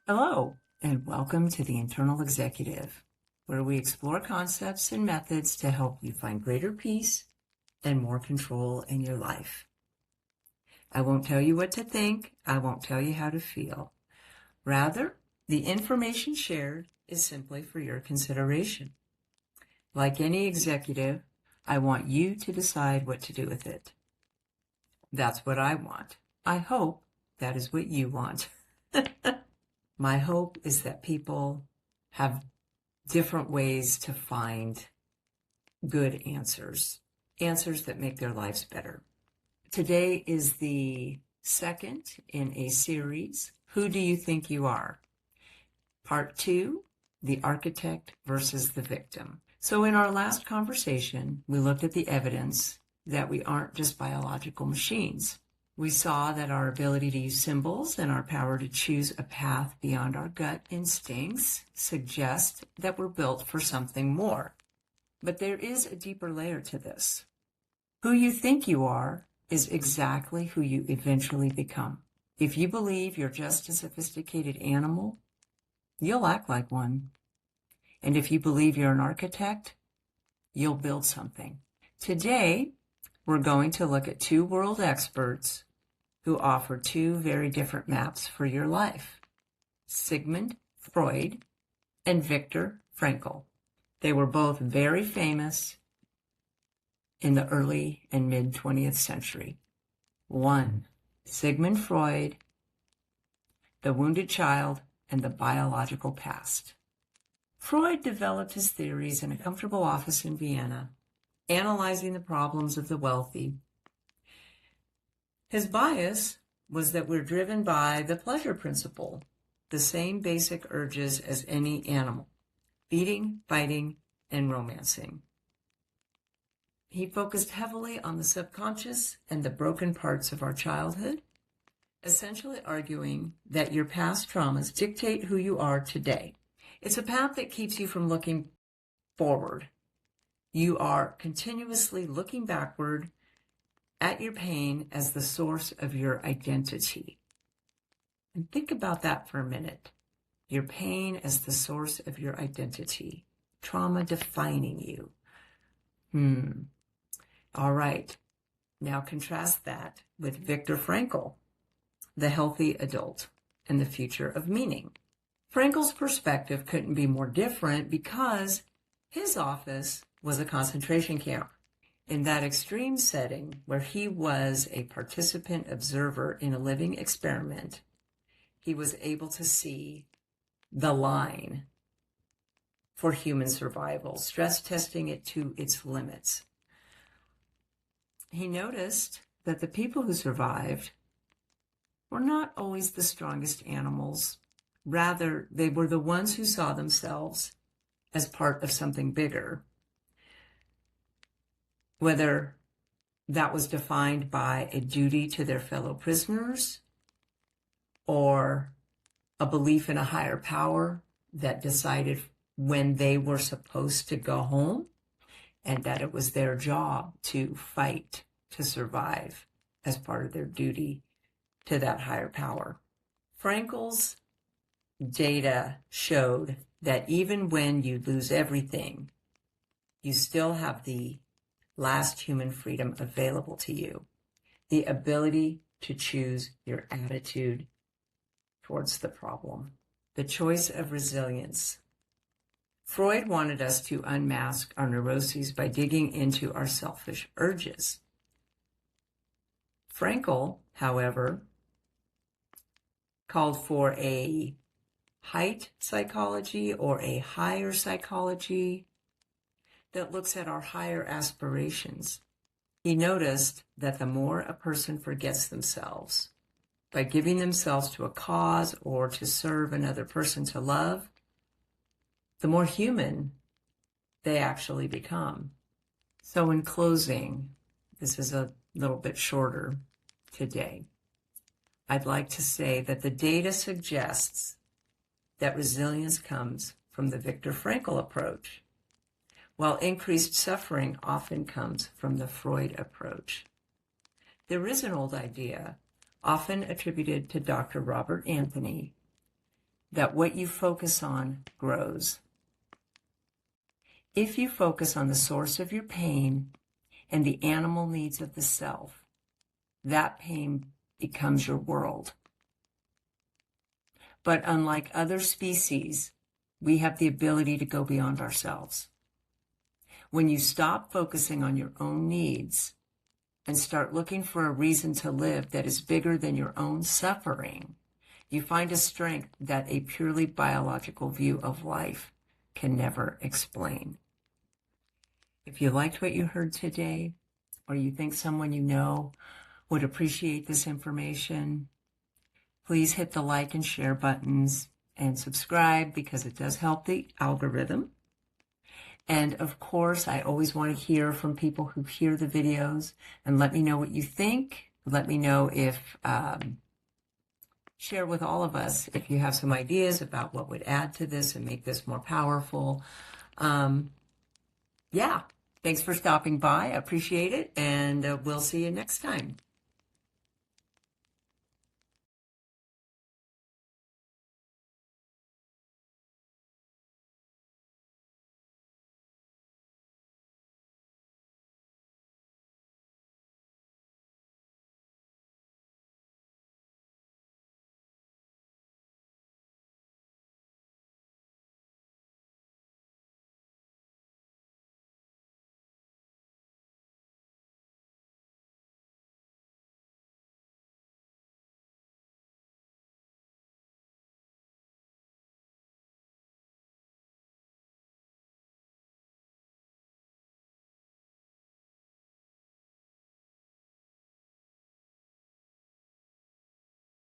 Hello, and welcome to The Internal Executive, where we explore concepts and methods to help you find greater peace and more control in your life. I won't tell you what to think. I won't tell you how to feel. Rather, the information shared is simply for your consideration. Like any executive, I want you to decide what to do with it. That's what I want. I hope that is what you want. My hope is that people have different ways to find good answers that make their lives better. Today is the second in a series, Who Do You Think You Are? Part 2, The Architect versus the Victim. So in our last conversation, we looked at the evidence that we aren't just biological machines. We saw that our ability to use symbols and our power to choose a path beyond our gut instincts suggest that we're built for something more. But there is a deeper layer to this. Who you think you are is exactly who you eventually become. If you believe you're just a sophisticated animal, you'll act like one. And if you believe you're an architect, you'll build something. Today, we're going to look at two world experts who offer two very different maps for your life. Sigmund Freud and Viktor Frankl. They were both very famous in the early and mid-20th century. One, Sigmund Freud, The Wounded Child and the Biological Past. Freud developed his theories in a comfortable office in Vienna, analyzing the problems of the wealthy. His bias was that we're driven by the pleasure principle, the same basic urges as any animal: eating, fighting, and romancing. He focused heavily on the subconscious and the broken parts of our childhood, essentially arguing that your past traumas dictate who you are today. It's a path that keeps you from looking forward. You are continuously looking backward at your pain as the source of your identity. And think about that for a minute. Your pain as the source of your identity. Trauma defining you. All right. Now contrast that with Viktor Frankl, the healthy adult and the future of meaning. Frankl's perspective couldn't be more different because his office was a concentration camp. In that extreme setting where he was a participant observer in a living experiment, he was able to see the line for human survival, stress testing it to its limits. He noticed that the people who survived were not always the strongest animals. Rather, they were the ones who saw themselves as part of something bigger. Whether that was defined by a duty to their fellow prisoners or a belief in a higher power that decided when they were supposed to go home and that it was their job to fight to survive as part of their duty to that higher power. Frankl's data showed that even when you lose everything, you still have the last human freedom available to you, the ability to choose your attitude towards the problem, the choice of resilience. Freud wanted us to unmask our neuroses by digging into our selfish urges. Frankl, however, called for a height psychology or a higher psychology that looks at our higher aspirations. He noticed that the more a person forgets themselves by giving themselves to a cause or to serve another person to love, the more human they actually become. So in closing, this is a little bit shorter today. I'd like to say that the data suggests that resilience comes from the Viktor Frankl approach, while increased suffering often comes from the Freud approach. There is an old idea, often attributed to Dr. Robert Anthony, that what you focus on grows. If you focus on the source of your pain and the animal needs of the self, that pain becomes your world. But unlike other species, we have the ability to go beyond ourselves. When you stop focusing on your own needs and start looking for a reason to live that is bigger than your own suffering, you find a strength that a purely biological view of life can never explain. If you liked what you heard today, or you think someone you know would appreciate this information, please hit the like and share buttons and subscribe, because it does help the algorithm. And of course, I always want to hear from people who hear the videos, and let me know what you think. Let me know if, share with all of us if you have some ideas about what would add to this and make this more powerful. Yeah, thanks for stopping by. I appreciate it, and we'll see you next time.